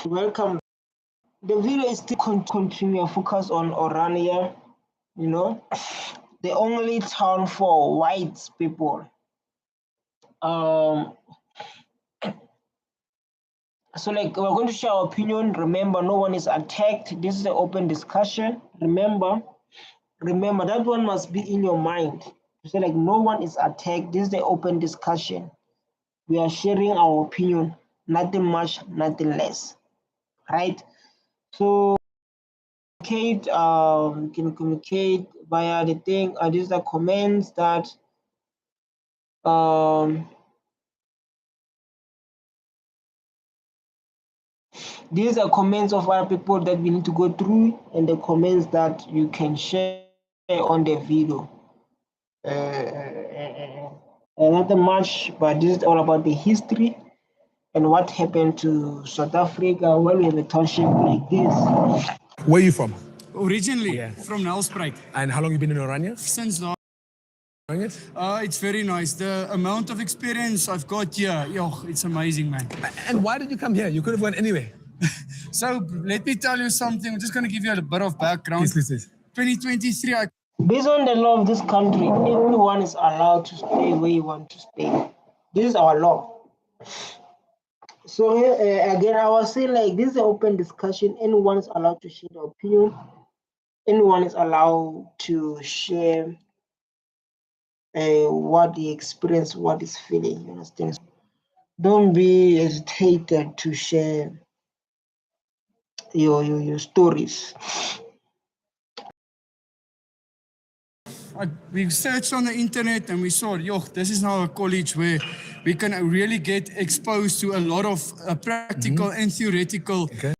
Welcome. The video is still continue focus on Orania, you know, the only town for white people. So like we're going to share our opinion. Remember, no one is attacked. This is an open discussion. Remember that one must be in your mind. So like no one is attacked. This is the open discussion. We are sharing our opinion, nothing much, nothing less. Right? So can communicate via the thing. These are comments that these are comments of other people that we need to go through, and the comments that you can share on the video. Nothing much, but this is all about the history and what happened to South Africa when we have a township like this. Where are you from? Originally, from Nelspruit. And how long have you been in Orania? Since now. It? It's very nice. The amount of experience I've got here, it's amazing, man. And why did you come here? You could have gone anywhere. So let me tell you something. I'm just going to give you a bit of background. Please. 2023, Based on the law of this country, everyone is allowed to stay where you want to stay. This is our law. So again, I was saying like this is an open discussion. Anyone is allowed to share their opinion. Anyone is allowed to share what they experience, what is feeling. You understand? Don't be hesitated to share your stories. We searched on the internet and we saw, this is now a college where we can really get exposed to a lot of practical and theoretical. Okay.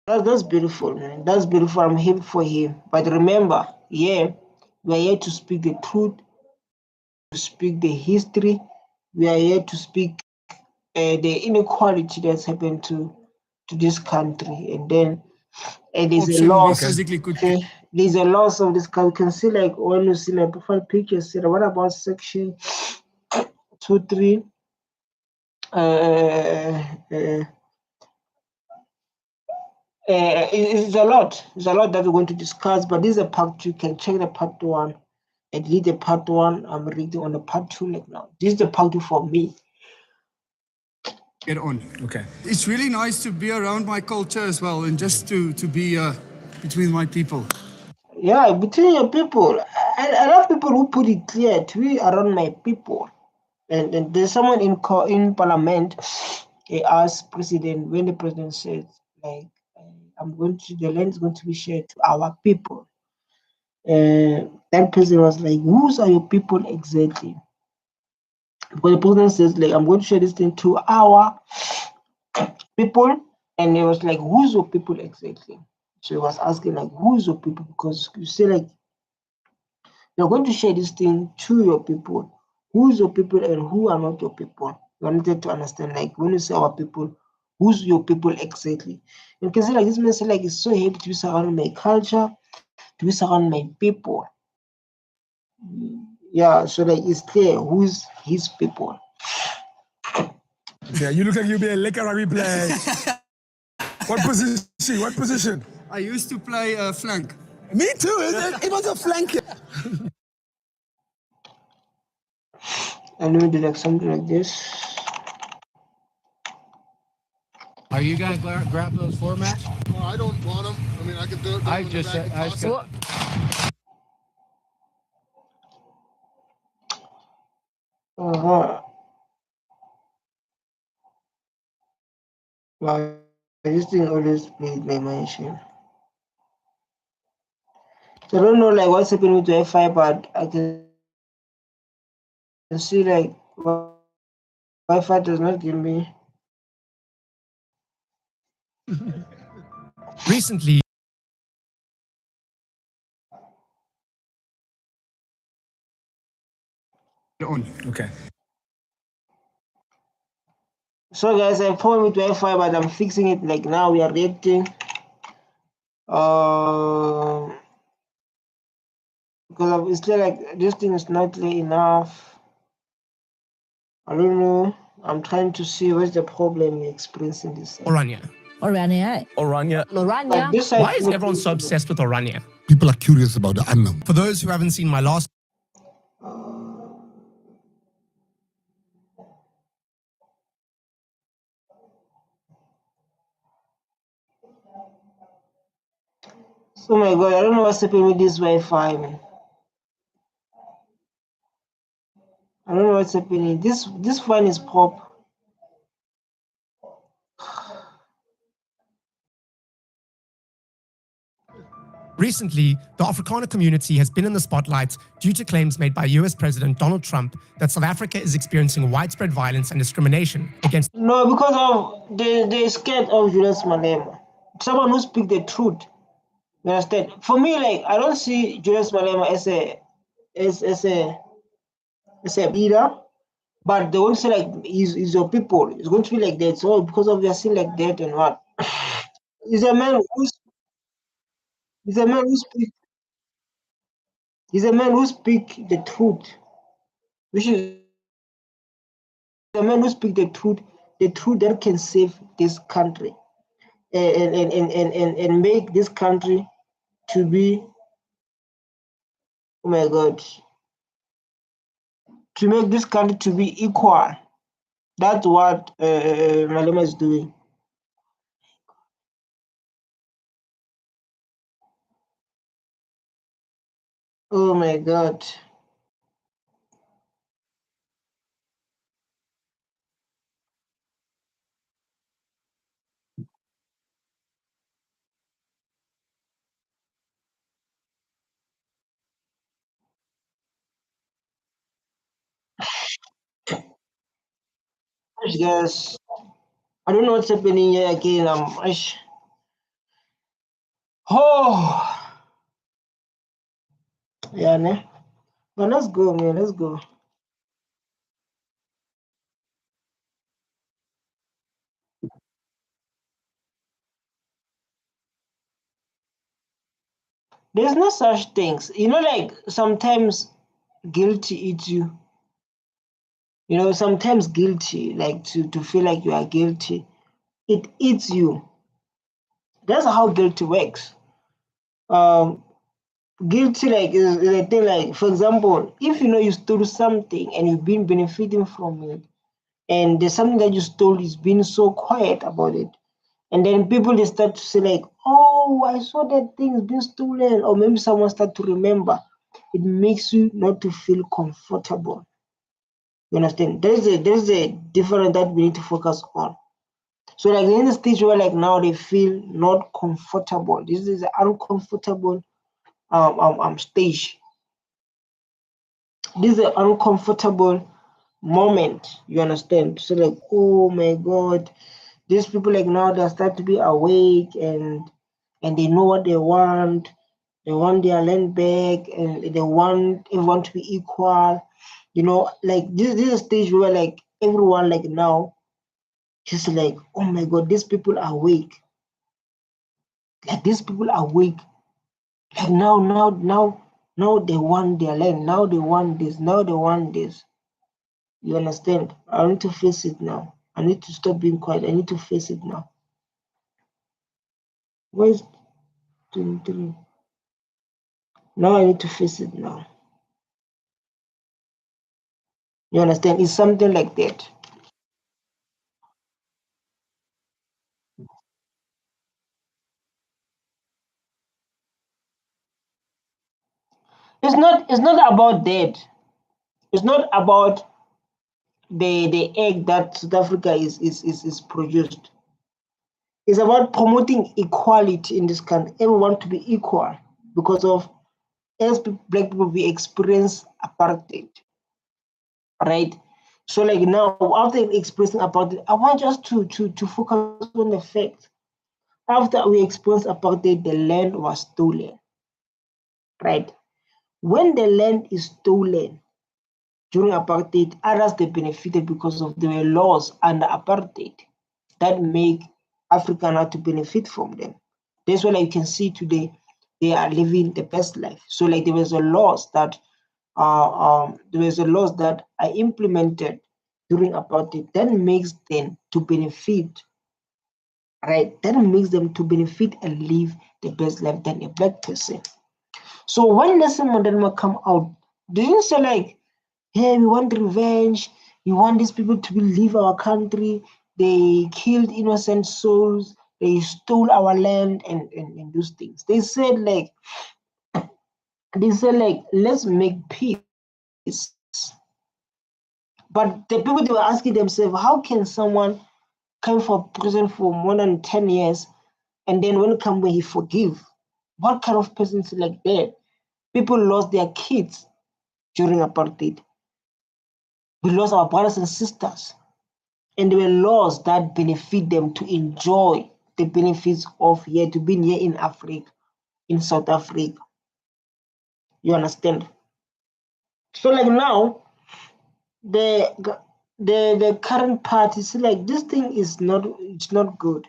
That's beautiful, man. That's beautiful. I'm happy for him. But remember, we're here to speak the truth, to speak the history. We are here to speak the inequality that's happened to this country. And then there's a loss. There's a loss of this country. You can see like when you see my profile picture, see what about section 2.3? It's a lot. It's a lot that we're going to discuss, but this is a part 2. You can check the part 1 and read the part 1. I'm reading on the part 2 like now. This is the part 2 for me. Get on. Okay. It's really nice to be around my culture as well, and just to be between my people. Yeah, between your people. I love people who put it clear to be around my people. And there's someone in parliament. He asked president, when the president says like, the land is going to be shared to our people. That president was like, whose are your people exactly? Because the president says like, I'm going to share this thing to our people, and it was like, who's your people exactly? So he was asking like, who's your people? Because you say like, you're going to share this thing to your people. Who's your people and who are not your people? You wanted to understand like when you say our people, who's your people exactly? You can say like this man say like, it's so happy to be surrounded my culture, to be surrounded my people. Yeah, so like it's clear who's his people. Yeah, you look like you'll be a liquor rugby player. What position? I used to play flank. Me too. It was a flank. And let me do like something like this. Are you gonna grab those formats? Well, I don't want them. I mean, I can do it. I just said. Wow, this thing always played my mind. So I don't know like what's happening with Wi-Fi, but I can see like Wi-Fi does not give me. Recently. On. Okay. So guys, I found with Wi-Fi, but I'm fixing it like now. We are reacting. Because obviously like this thing is not clear enough. I don't know I'm trying to see what's the problem we're experiencing this side. Orania. Orania. But this side Why is everyone so obsessed with Orania? People are curious about the unknown. For those who haven't seen my last Oh my god, I don't know what's happening with this Wi-Fi, man. I don't know what's happening. This phone is pop. Recently, the Afrikaner community has been in the spotlight due to claims made by US President Donald Trump that South Africa is experiencing widespread violence and discrimination against. No, because of they're scared of Julius Malema. Someone who speaks the truth. You understand? For me, like I don't see Julius Malema as a leader, but they won't say like he's your people. It's going to be like that. So because of their sin like that and what? He's a man he's a man who speak he's a man who speak the truth. Which is a man who speak the truth that can save this country and make this country to be, oh my god, to make this country to be equal. That's what Malema is doing. Oh my god. Guys, I don't know what's happening here again. Oh yeah, man. But let's go, man. Let's go. There's no such things. You know, like sometimes guilty eats you. You know, sometimes guilty, like to feel like you are guilty, it eats you. That's how guilty works. Um, Guilty like is a thing like, for example, if you know you stole something and you've been benefiting from it, and there's something that you stole is being so quiet about it, and then people they start to say like, oh, I saw that thing's been stolen, or maybe someone start to remember, it makes you not to feel comfortable. You understand? There's a difference that we need to focus on. So like in the stage where like now they feel not comfortable. This is an uncomfortable stage. This is an uncomfortable moment. You understand? So like, oh my god, these people like now they start to be awake and they know what they want. They want their land back and they want everyone to be equal. You know, like this is a stage where like everyone like now just like, oh my god, these people are awake. Like these people are awake. Like now they want their land. Now they want this. Now they want this. You understand? I need to face it now. I need to stop being quiet. I need to face it now. Where's 23? Now I need to face it now. You understand? It's something like that. It's not about that. It's not about the egg that South Africa is produced. It's about promoting equality in this country. Everyone to be equal because of as black people we experience apartheid, right? So like now after experiencing apartheid, I want us to focus on the fact after we experienced apartheid, the land was stolen, right? When the land is stolen during apartheid, others they benefited because of there were laws under apartheid that make Africa now to benefit from them. That's why like you can see today they are living the best life. So like there was a laws that are implemented during apartheid, that makes them to benefit, right? That makes them to benefit and live the best life than a black person. So when Nelson Mandela come out, didn't say like, hey, we want revenge, we want these people to leave our country, they killed innocent souls, they stole our land and those things. They said like, let's make peace. But the people, they were asking themselves, how can someone come for prison for more than 10 years and then when it comes when he forgive? What kind of person is like that? People lost their kids during apartheid. We lost our brothers and sisters. And they were laws that benefit them to enjoy the benefits of here, to be here in Africa, in South Africa. You understand? So like now, the the current party is like, this thing is not, it's not good.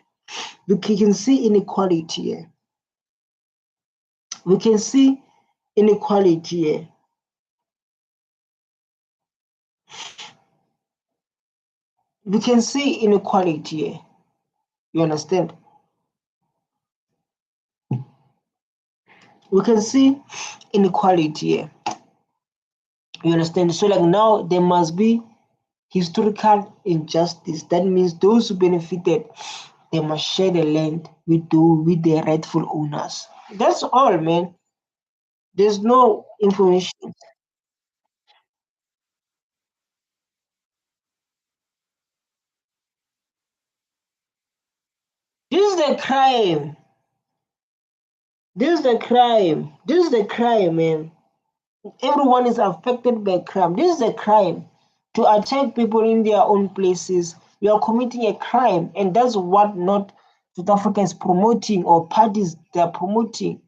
We can see inequality here. We can see inequality here. We can see inequality here. You understand? We can see inequality here. You understand? So like now there must be historical injustice. That means those who benefited, they must share the land with their rightful owners. That's all, man. There's no information. This is the crime. This is the crime. This is the crime, man. Everyone is affected by crime. This is a crime. To attack people in their own places, we are committing a crime, and that's what not South Africa is promoting, or parties they are promoting.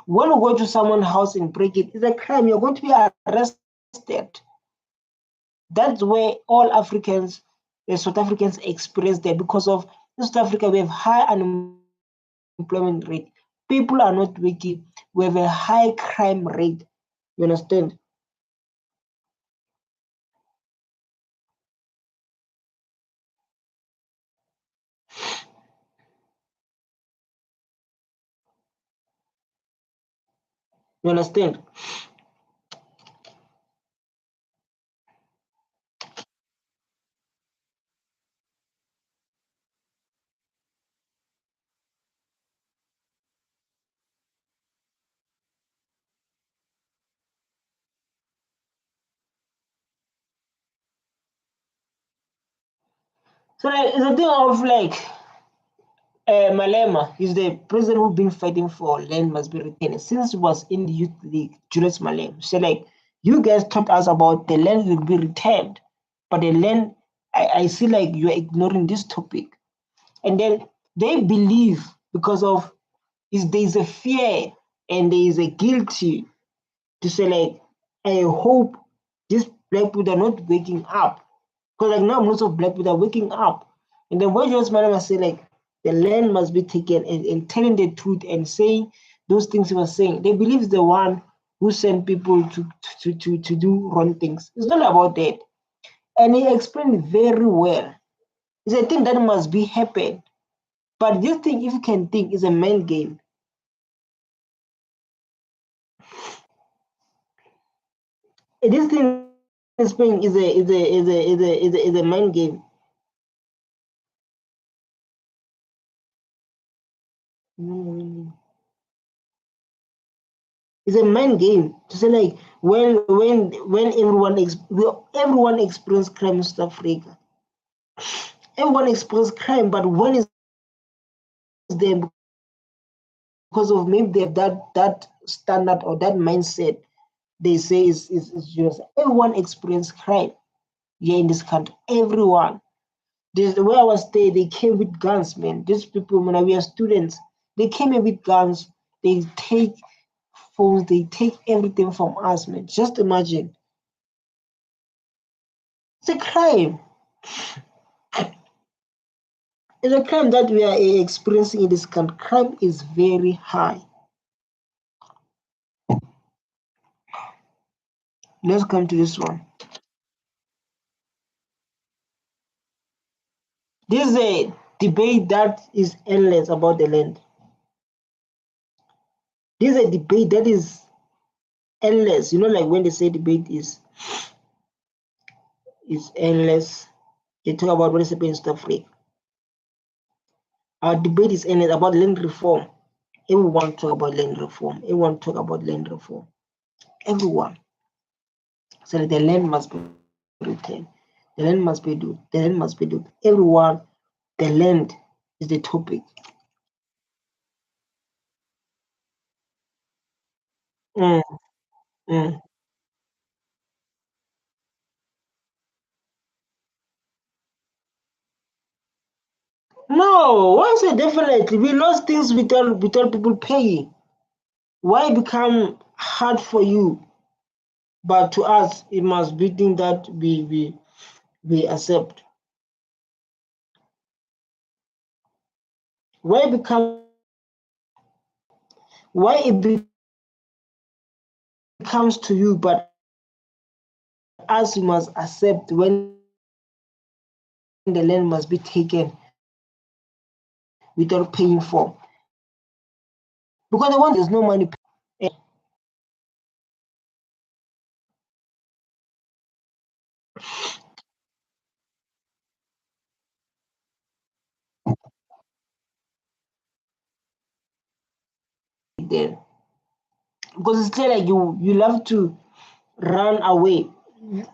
When you go to someone's house and break it, it's a crime. You're going to be arrested. That's where all Africans, South Africans experience that, because of in South Africa we have high unemployment rate. People are not working. We have a high crime rate. You understand? You understand? So like, it's a thing of like, Malema is the president who's been fighting for land must be retained since he was in the youth league. Julius Malema. So like, you guys taught us about the land will be retained, but the land, I see like you're ignoring this topic. And then they believe, because of is there is a fear and there is a guilty to say like, I hope these black people are not waking up, because like now most of black people are waking up. And then when Julius Malema say like the land must be taken, and telling the truth and saying those things he was saying, they believe he's the one who sent people to do wrong things. It's not about that. And he explained very well. It's a thing that must be happen. But this thing, if you can think, is a mind game. This thing is playing is a mind game. It's a mind game to say like, when everyone experience crime in South Africa, everyone experience crime, but when is there, because of maybe they have that standard or that mindset, they say is just everyone experience crime here in this country. Everyone. This the way I was there, they came with guns, man. These people, when we are students, they came in with guns, they take phones, they take everything from us, man. Just imagine. It's a crime. It's a crime that we are experiencing in this country. Crime is very high. Let's come to this one. This is a debate that is endless about the land. This is a debate that is endless. You know, like when they say debate is endless, they talk about what is happening in South Africa. Our debate is endless about land reform. Everyone talk about land reform. Everyone talk about land reform. Everyone. So the land must be returned. The land must be do. The land must be do. Everyone, the land is the topic. Mm, mm. No, why say definitely? We lost things without people paying. Why become hard for you? But to us, it must be thing that we accept. Why become why it becomes to you, but us we must accept when the land must be taken without paying for. Because the one there's no money. There. Because it's clear like you love to run away.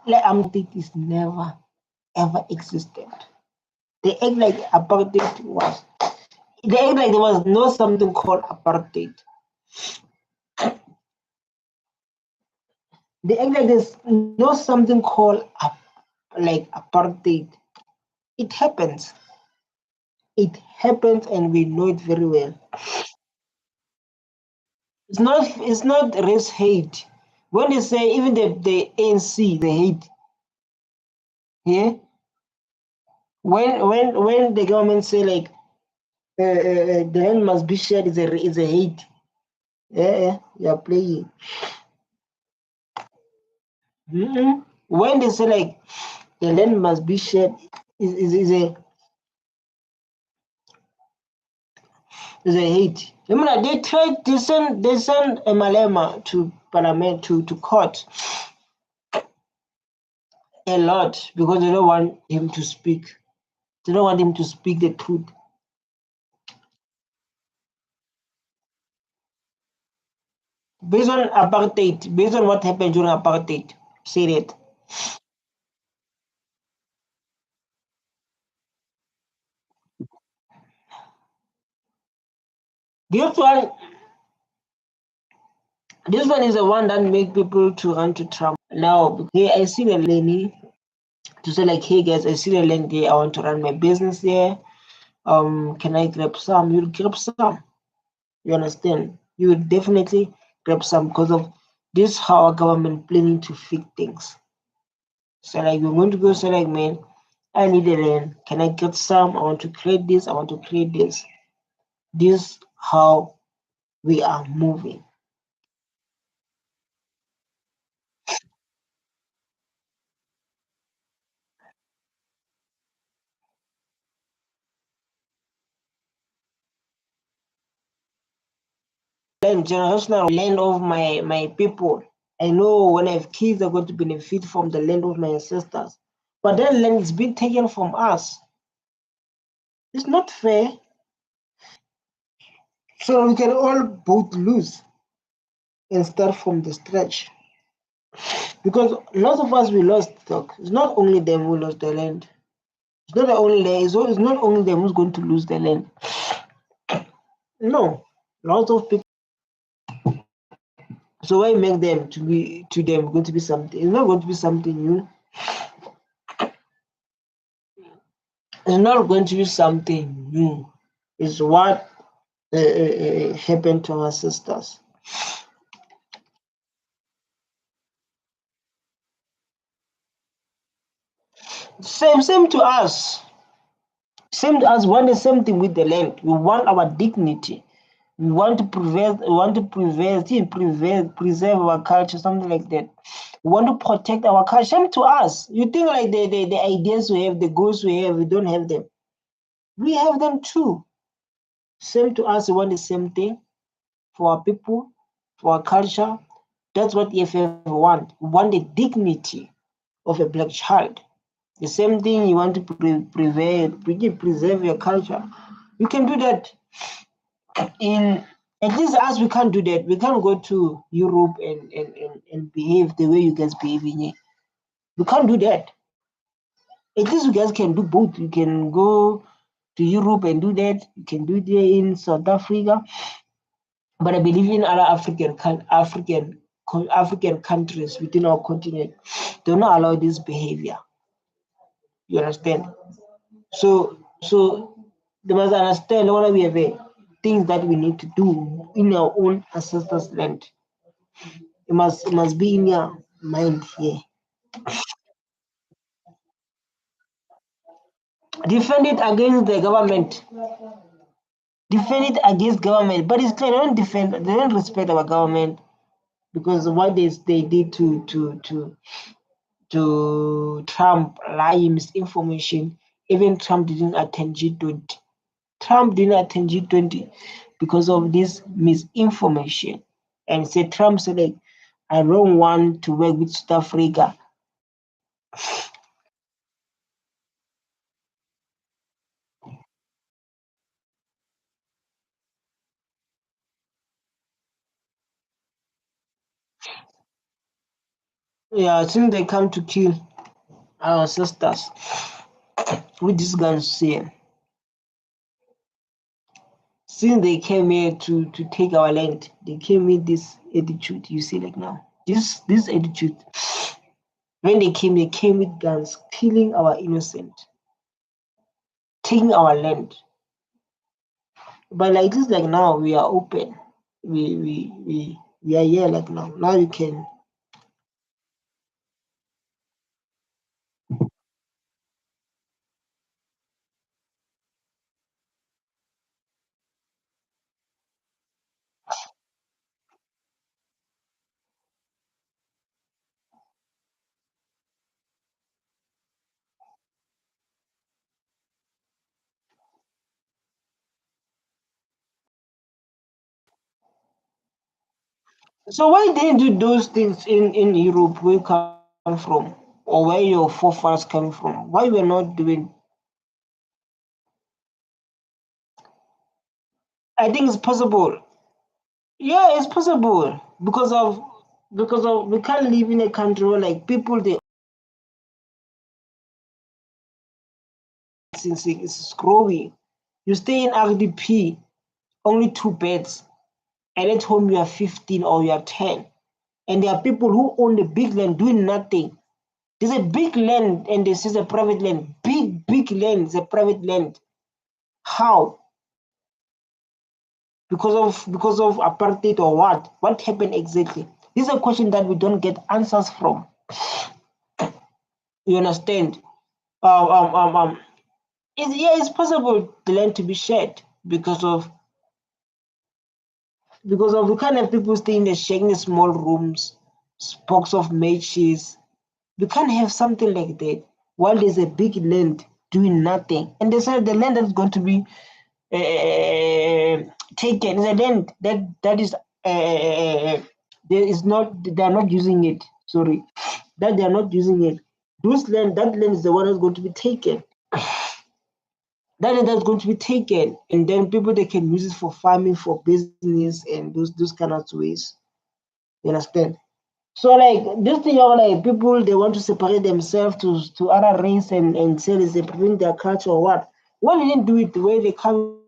Like think is never ever existed. They act like apartheid was. They act like there was no something called apartheid. They act like there's no something called like apartheid. It happens. It happens, and we know it very well. It's not race hate. When they say even the ANC they hate, yeah. When the government say like the land must be shared is a hate. Yeah, you're playing. When they say like the land must be shared is a hate. I mean, they tried they send a Malema to parliament to court a lot because they don't want him to speak. They don't want him to speak the truth. Based on apartheid, based on what happened during apartheid, say it. This one, this one is the one that make people to run to Trump. Now, hey, I see the Lenny to say like, hey guys, I see the land there. I want to run my business there. Can I grab some? You'll grab some. You understand? You will definitely grab some because of this how our government planning to fix things. So like we're going to go say like, man, I need a land. Can I get some? I want to create this. I want to create this. This how we are moving. Land, generational land of my people. I know when I have kids, they're going to benefit from the land of my ancestors. But that land is being taken from us. It's not fair. So we can all both lose and start from the stretch. Because lots of us we lost stock. It's not only them who lost the land. It's not it's not only them who's going to lose the land. No, lots of people. So why make them to them going to be something? It's not going to be something new. It's not going to be something new. It's what happened to our sisters. Same to us. Same to us. Want the same thing with the land. We want our dignity. We want to preserve our culture, something like that. We want to protect our culture. Same to us. You think like the ideas we have, the goals we have, we don't have them. We have them too. Same to us, we want the same thing for our people, for our culture. That's what EFF want. We want the dignity of a black child. The same thing you want to preserve your culture. You can do that. In at least us, we can't do that. We can't go to Europe and behave the way you guys behave in here. We can't do that. At least you guys can do both. You can go to Europe and do that. You can do it there in South Africa. But I believe in other African countries within our continent, do not allow this behavior. You understand? So they must understand what we have things that we need to do in our own ancestors' land. It must be in your mind here. Defend it against the government. Defend it against government. But it's clear they don't defend, they don't respect our government because what they did to Trump, lying, misinformation. Even Trump didn't attend G20. Trump didn't attend G20 because of this misinformation. And Trump said, like, I don't want to work with South Africa. Yeah, since they come to kill our sisters with these guns here. Since they came here to take our land, they came with this attitude. You see, like now, this attitude. When they came with guns, killing our innocent, taking our land. But like this, like now, we are open. We are here, like now. Now you can. So why didn't you do those things in Europe where you come from, or where your forefathers come from? Why we're not doing? I think it's possible. Yeah, it's possible because of we can't live in a country where like people they since it's growing. You stay in RDP, only 2 beds, and at home you are 15 or you are 10. And there are people who own the big land doing nothing. There's a big land and this is a private land. Big land is a private land. How? Because of apartheid or what? What happened exactly? This is a question that we don't get answers from. You understand? It's possible the land to be shared because of we can't have people stay in sharing the small rooms, box of matches. We can't have something like that while there's a big land doing nothing. And they said the land that's going to be taken is a land that is there is not they are not using it. Sorry, that they are not using it. That land is the one that's going to be taken. That's going to be taken, and then people they can use it for farming, for business, and those kind of ways. You understand? So like this thing of like people they want to separate themselves to other race and say they separate their culture or what? Why they didn't do it the way they come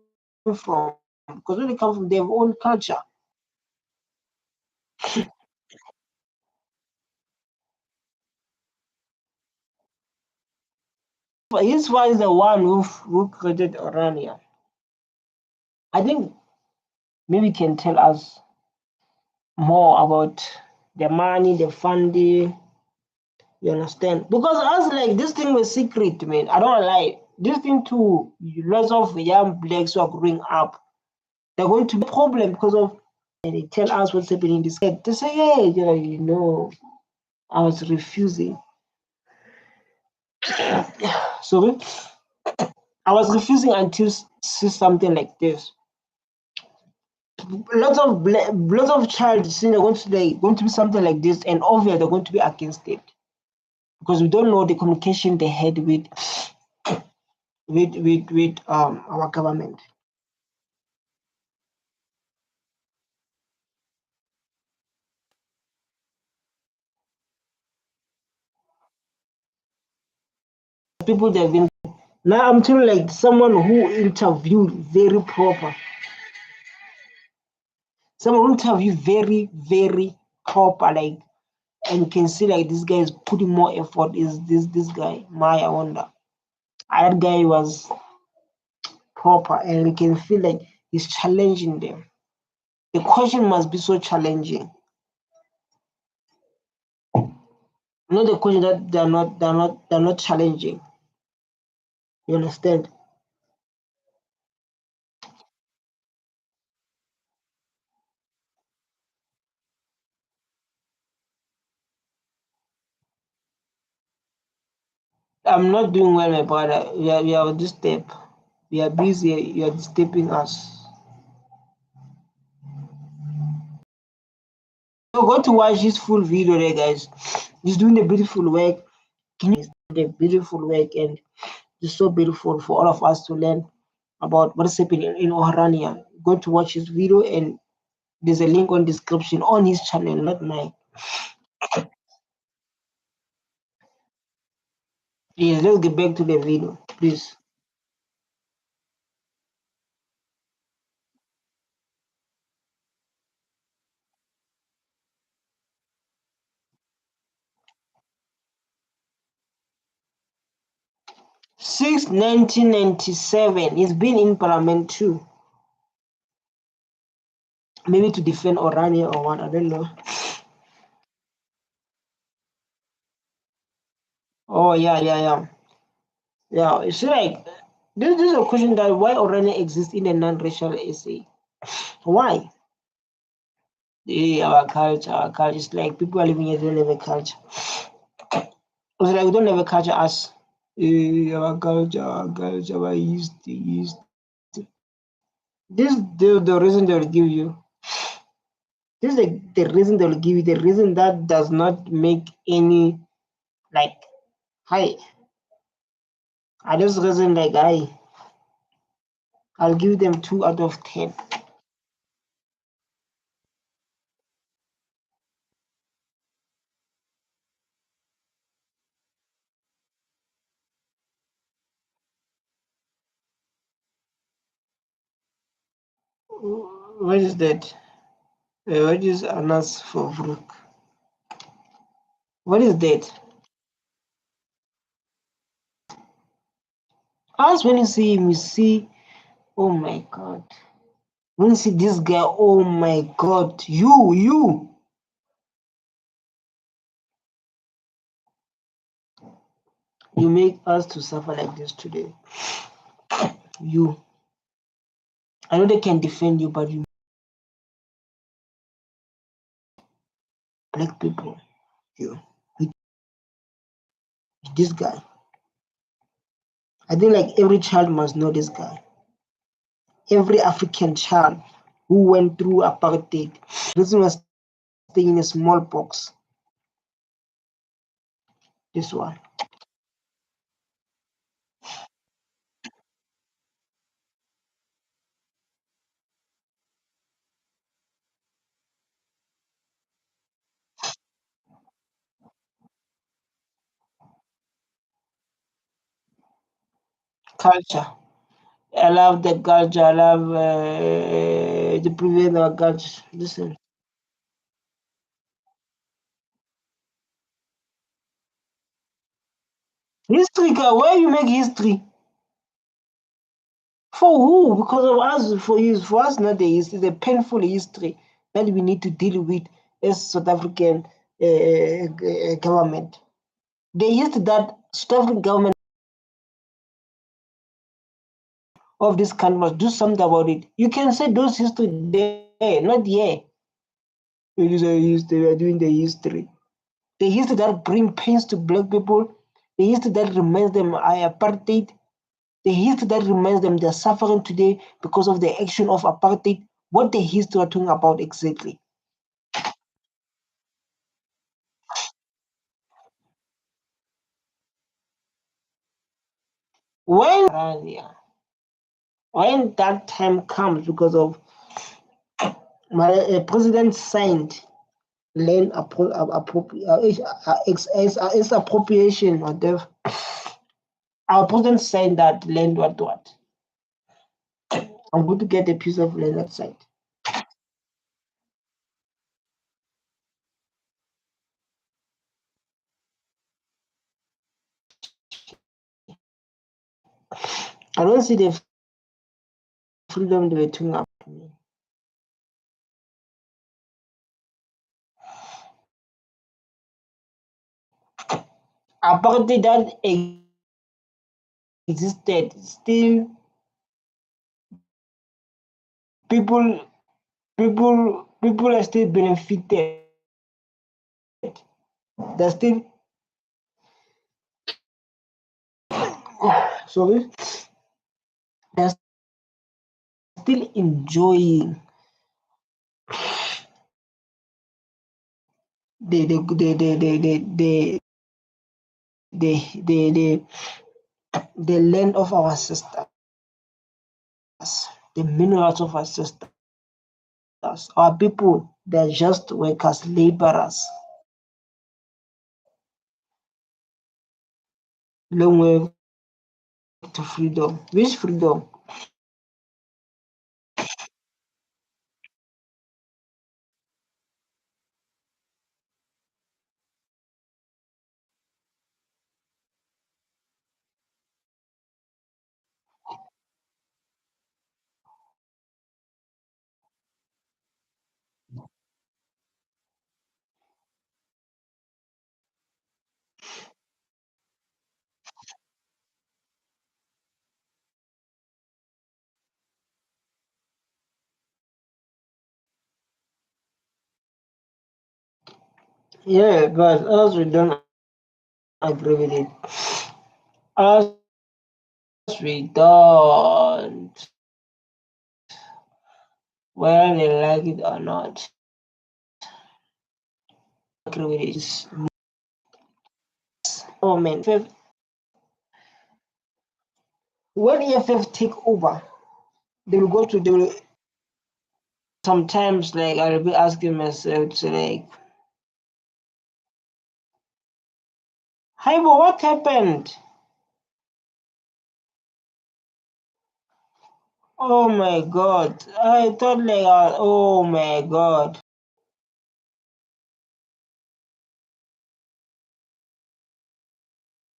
from? Because when they come from their own culture. His one is the one who created Orania. I think maybe can tell us more about the money, the funding. You understand? Because us like this thing was secret, man. I don't lie. This thing too, lots of young blacks who are growing up, they're going to be a problem because of and they tell us what's happening in this head. They say, hey, I was refusing. Sorry. I was refusing until see something like this. Lots of child saying they're going to be something like this, and obviously they're going to be against it because we don't know the communication they had with our government. People that have been now, I'm telling like someone who interviewed very proper, someone who interviewed very proper, like, and you can see like this guy is putting more effort. Is this guy Maya Wonder? That guy was proper, and you can feel like he's challenging them. The question must be so challenging. Not the question that they're not challenging. You understand? I'm not doing well, my brother. We are on this step. We are busy. You are disturbing us. So go to watch his full video there, guys. He's doing a beautiful work. Can you the beautiful work, and it's so beautiful for all of us to learn about what is happening in Orania. Go to watch his video, and there's a link on description on his channel, not mine. Yes, let's get back to the video, please. Since 1997, he's been in parliament too. Maybe to defend Orania or what, I don't know. Oh yeah. Yeah, it's like this is a question that why Orania exists in a non-racial essay. Why? Our culture is like people are living here don't have a culture. It's like we don't have a culture as our culture, our history. This the reason they will give you. This is the reason they will give you. The reason that does not make any like hi. I just reason like I'll give them 2 out of 10. What is that? What is Anas for Brook? What is that? As when you see him, you see, oh my god. When you see this guy, oh my god, you make us to suffer like this today. You, I know they can defend you, but you black people, you, with this guy. I think like every child must know this guy. Every African child who went through apartheid, this was staying in a small box. This one, culture. I love the culture. I love the previous culture. Listen, history. Why you make history? For who? Because of us. For you. For us, not the history. It's a painful history that we need to deal with as South African government. The history that South African government of this country must do something about it. You can say those history there, not here. It is a history. We are doing the history. The history that bring pains to black people. The history that reminds them of apartheid. the history that reminds them they're suffering today because of the action of apartheid. What the history are talking about exactly? When that time comes, because of my president signed land expropriation, whatever. Our president signed that land what? I'm going to get a piece of land outside. I don't see the freedom they were talking about. Apartheid that existed, still people are still benefited. They're still sorry, they're still enjoying the land of our sisters, the minerals of our sisters. Our people, they're just workers, laborers. Long way to freedom. Which freedom? Yeah, but us, we don't agree with it. Us, we don't, whether they like it or not, agree with it. Oh man, when EFF take over, they will sometimes, like, I'll be asking myself to, like, hey, but what happened? Oh my god, I thought, like, oh my god.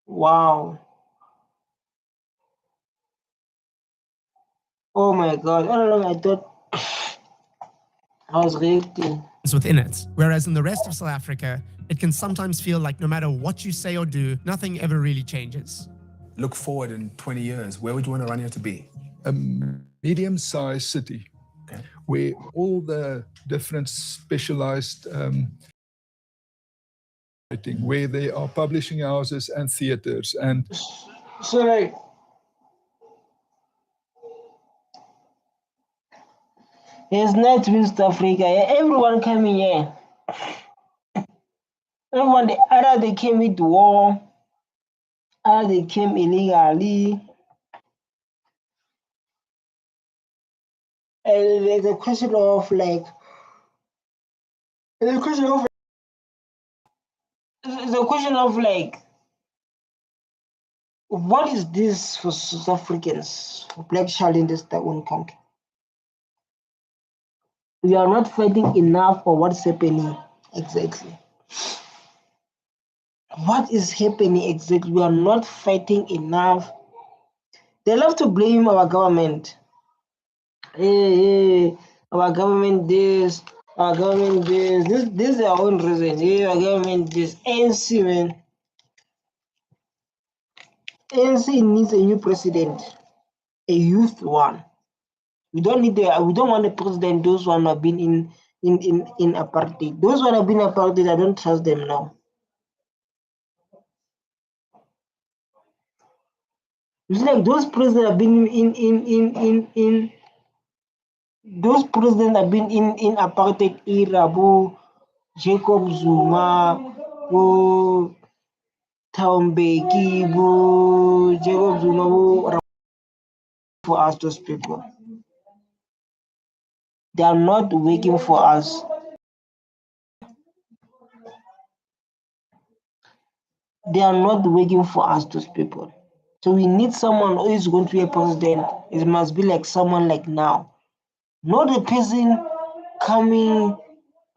Wow. Oh my god. I don't know, I thought I was reacting. Within it. Whereas in the rest of South Africa, it can sometimes feel like no matter what you say or do, nothing ever really changes. Look forward in 20 years, where would you want Orania to be? A medium-sized city, Okay. where all the different specialized where there are publishing houses and theaters and So, like, it's not West Africa. Everyone coming here. Everyone, either they came with war, either they came illegally. And there's a question of, like, the question of like, what is this for South Africans, for black child in this their own country? We are not fighting enough for what's happening exactly. What is happening exactly? We are not fighting enough. They love to blame our government. Hey, our government this, our government this. This is their own reason. Hey, our government this. ANC, man. ANC needs a new president, a youth one. We don't want a president. Those one have been in apartheid. Those one have been apartheid. I don't trust them now. It's like those presidents have been in those presidents have been in apartheid era, Jacob Zuma, Thabo Mbeki, Jacob Zuma, for us, those people. They are not working for us. They are not working for us, those people. So we need someone who is going to be a president. It must be like someone like now. Not a person coming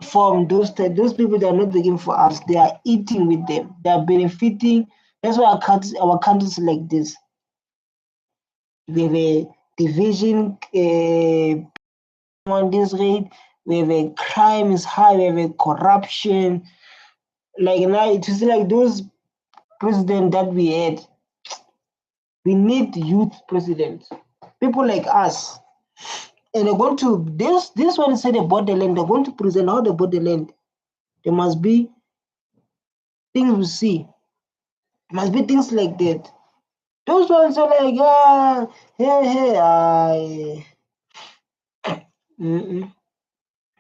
from those people that are not working for us. They are eating with them. They are benefiting. That's why our countries like this. We have a division on this rate. We have a crime is high. We have a corruption. Like now, it is like those presidents that we had. We need youth presidents, people like us. And they're going to this one said about the land. They're going to present how they bought the land. There must be things we see. There must be things like that. Those ones are like, hey,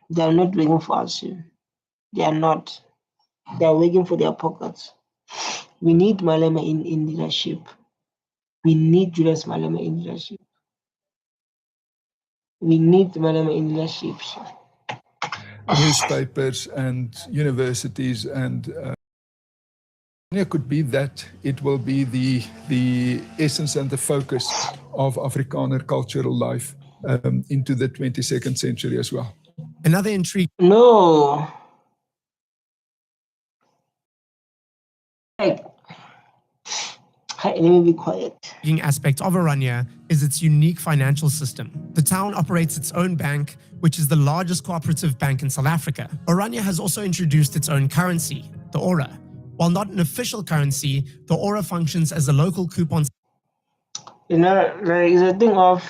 they are not working for us. They are not. They are working for their pockets. We need Malema in leadership. We need Julius Malema in leadership. We need Malema in leadership. Newspapers and universities and it could be that it will be the essence and the focus of Afrikaner cultural life into the 22nd century as well. Another intriguing No. Like, let me be quiet. aspect of Orania is its unique financial system. The town operates its own bank, which is the largest cooperative bank in South Africa. Orania has also introduced its own currency, the Ora. While not an official currency, the Ora functions as a local coupon. You know, like it's a thing of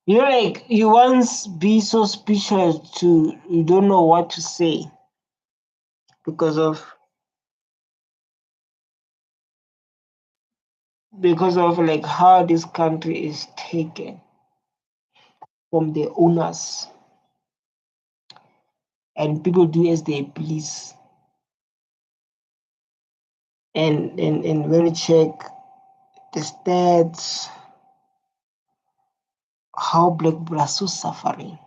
you know, like you once be so speechless to you don't know what to say because of like how this country is taken from the owners and people do as they please. And when we check the stats, how black people are so suffering.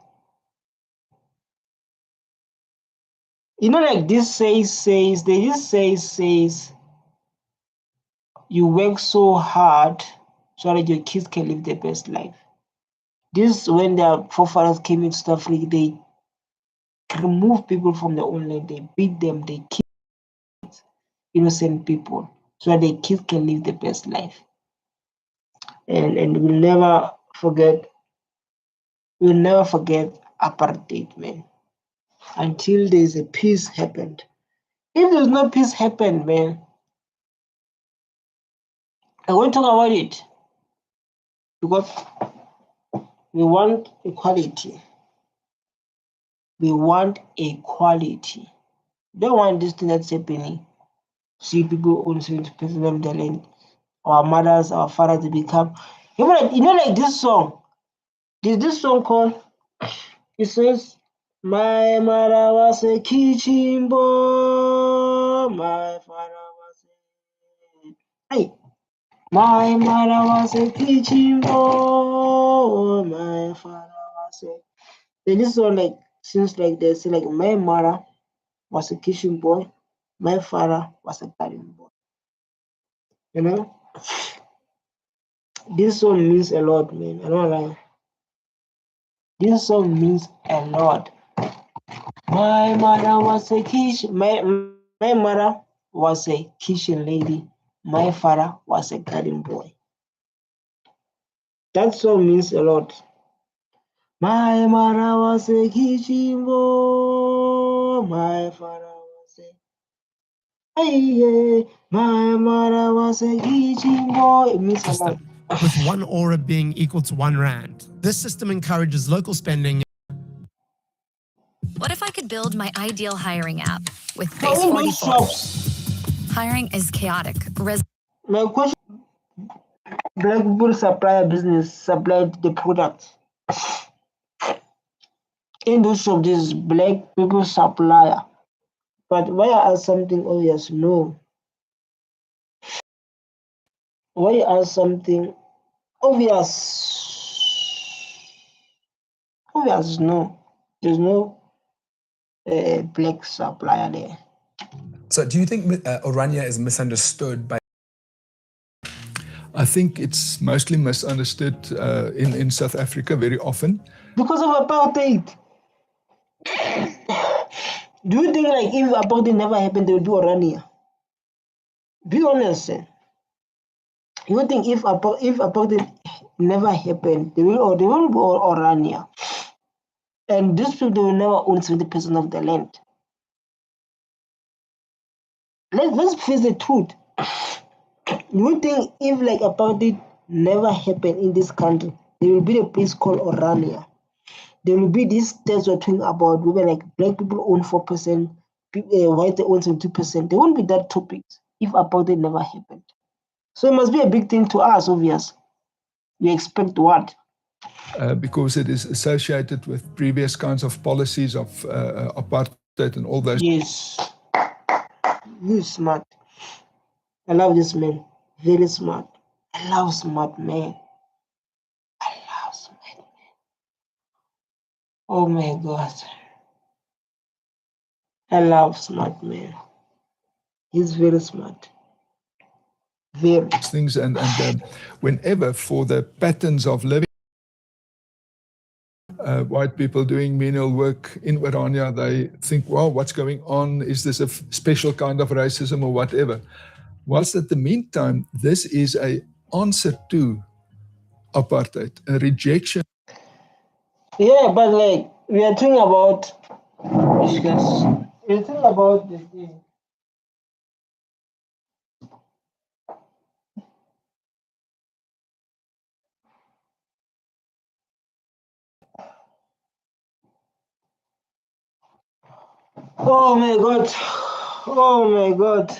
You know, like this says, they just says, you work so hard so that your kids can live their best life. This when their forefathers came into South Africa, they remove people from their own land, they beat them, they kill innocent people so that their kids can live their best life. And we'll never forget apartheid, man. Until there's a peace happened. If there's no peace happened, man, I won't talk about it because we want equality. We want equality. Don't want this thing that's happening. See people own 70% of the land. Our mothers, our fathers, they become. You know, like this song. There's this song called. It says, "My mother was a kitchen boy. My father was a hey. My mother was a kitchen boy. My father was a." Then this song like seems like they say like my mother was a kitchen boy. My father was a garden boy. You know, this song means a lot, man. I don't lie. This song means a lot. My mother was a kitchen. My mother was a kitchen lady. My father was a garden boy. That song means a lot. My mother was a kitchen boy. My father was a hey, my mother was a kitchen boy. It means a lot. With one Ora being equal to 1 rand. This system encourages local spending What if I could build my ideal hiring app with So Base in those 44? shops, Hiring is chaotic. my question: black people supply a business, supplied the product. In those shops, this is black people supplier. But why I ask something obvious? No. Why I ask something obvious? Obvious, no. There's no black supplier there. So do you think Orania is misunderstood by? I think it's mostly misunderstood in South Africa very often. Because of apartheid. Do you think like if apartheid never happened, they would do Orania? Be honest. You think if apartheid never happened, they will do Orania? And these people will never own 70% of the land. Let's face the truth. You think if like apartheid never happened in this country, there will be a place called Orania. There will be these states we're talking about where like black people own 4%, white they own 72%. There won't be that topic if apartheid never happened. So it must be a big thing to us, obvious. We expect what? Because it is associated with previous kinds of policies of apartheid and all those. Yes. You smart. I love this man. Very smart. I love smart man. I love smart man. Oh my God. I love smart man. He's very smart. Very. Things and whenever for the patterns of living, white people doing menial work in Orania, they think, wow, what's going on? Is this a special kind of racism or whatever? Whilst at the meantime, this is a answer to apartheid, a rejection. Yeah, but like we are talking about we're talking about the thing. Oh my God. Oh my God.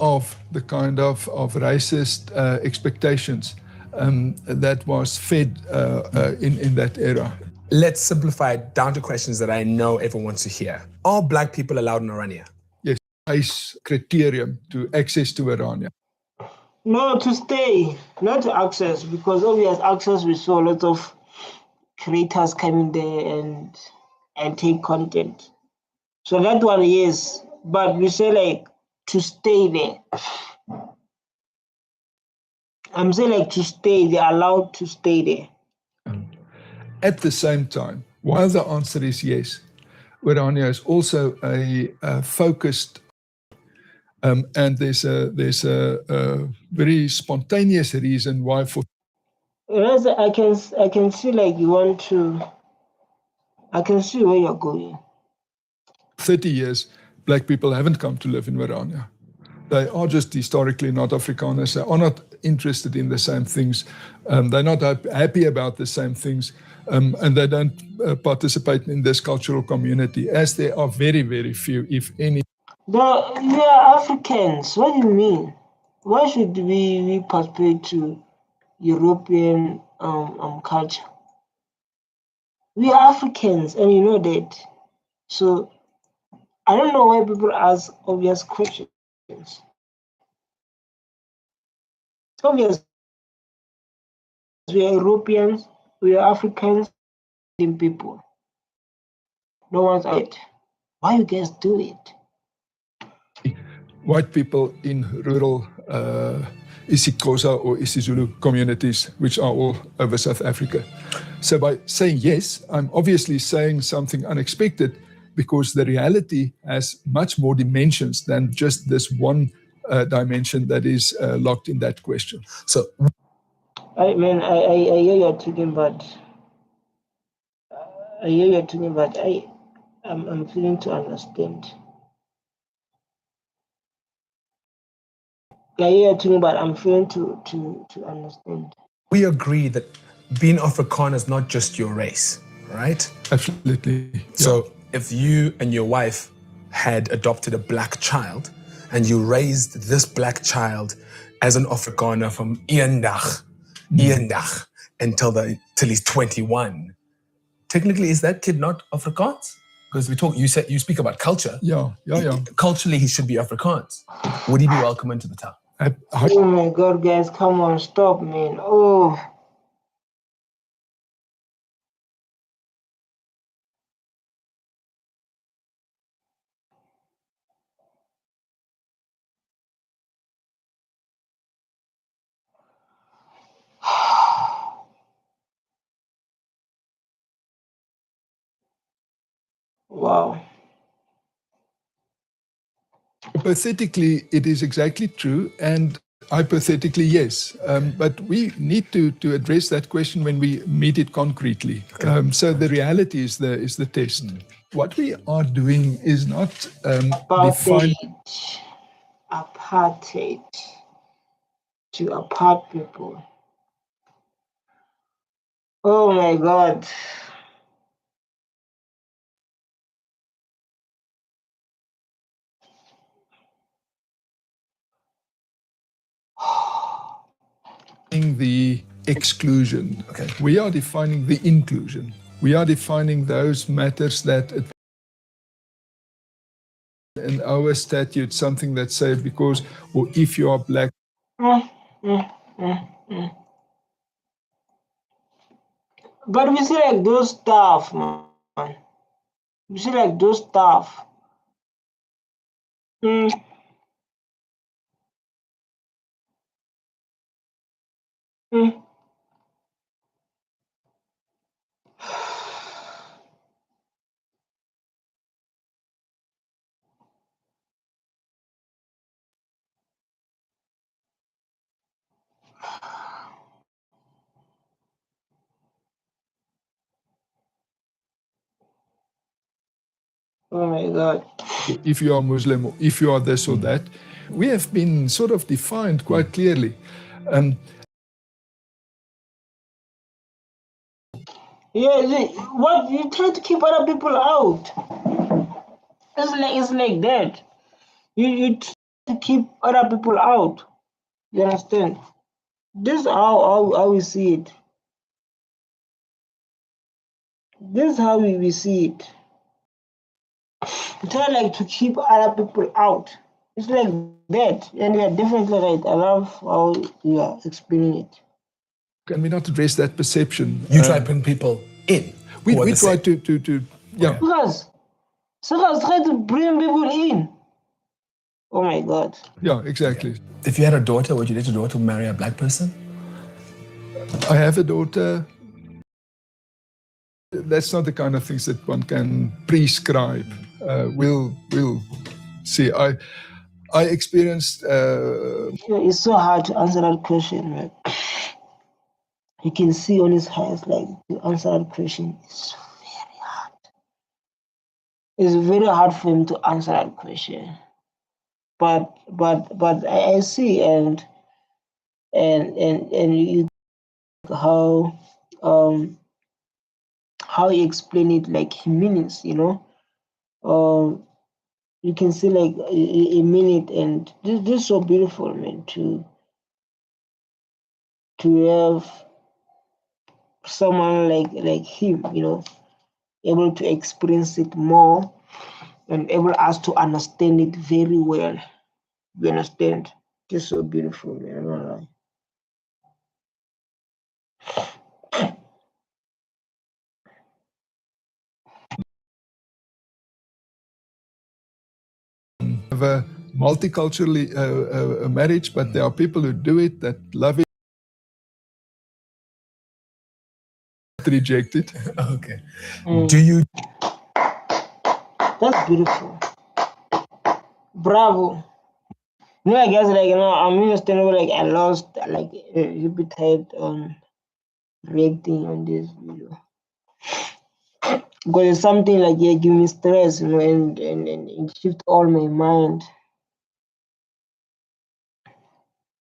Of the kind of racist expectations that was fed in that era. Let's simplify it down to questions that I know everyone wants to hear. Are black people allowed in Orania? Yes, ICE criterion to access to Orania. No, to stay, not to access, because obvious access we saw lots of creators coming there and take content. So that one, yes, but we say like to stay there. I'm saying like to stay, they're allowed to stay there. At the same time, while the answer is yes, Orania is also a focused and there's a very spontaneous reason why for. Whereas I can see like you want to. I can see where you're going. 30 years, black people haven't come to live in Orania. They are just historically not Afrikaners. They are not interested in the same things. They're not happy about the same things. And they don't participate in this cultural community, as there are very, very few, if any. We are Africans. What do you mean? Why should we participate to European culture? We are Africans, and you know that. So I don't know why people ask obvious questions. Obvious. We are Europeans. We are Africans. Same people. No one's it. Why you guys do it? White people in rural isiXhosa or isiZulu communities, which are all over South Africa. So by saying yes, I'm obviously saying something unexpected, because the reality has much more dimensions than just this one dimension that is locked in that question. So, I mean, I hear you're talking, but I'm feeling to understand. Yeah, you're talking about. I'm failing to understand. We agree that being Afrikaner is not just your race, right? Absolutely. Yeah. So if you and your wife had adopted a black child and you raised this black child as an Afrikaner from eendag until he's 21, technically is that kid not Afrikaans? Because you speak about culture. Yeah. Culturally, he should be Afrikaans. Would he be welcome into the town? Oh my God, guys, come on, stop, man. Oh. Wow. Hypothetically, it is exactly true, and hypothetically, yes. But we need to address that question when we meet it concretely. So the reality is the test. What we are doing is not defining. Apartheid to apart people. Oh my God. The exclusion. Okay. We are defining the inclusion. We are defining those matters that in our statute, something that say because or if you are black. But we see like those stuff, man. We see like those stuff. Oh my God. If you are Muslim, or if you are this or that, we have been sort of defined quite clearly. Yeah, what you try to keep other people out. It's like that. You try to keep other people out. You understand? This is how we see it. This is how we see it. You try like to keep other people out. It's like that. And you're definitely right. I love how you are explaining it. Can we not address that perception? You try to bring people in. We try to yeah. Suckers try to bring people in. Oh my God. Yeah, exactly. If you had a daughter, would you let your daughter marry a black person? I have a daughter. That's not the kind of things that one can prescribe. We'll see. I experienced. It's so hard to answer that question, man. You can see on his eyes, like to answer that question is very hard. It's very hard for him to answer that question. But I see and you how you explain it, like he means, you know. You can see like a minute, and this is so beautiful, man, to have someone like him, you know, able to experience it more and able us to understand it very well. You understand? Just so beautiful, man. I'm not lying. Have a multicultural marriage, but there are people who do it that love it. Reject it. Okay. Do you? That's beautiful. Bravo. You know, I guess like I'm understandable. Like I lost like a bit tired on reacting on this video because it's something like give me stress, you know, and shift all my mind.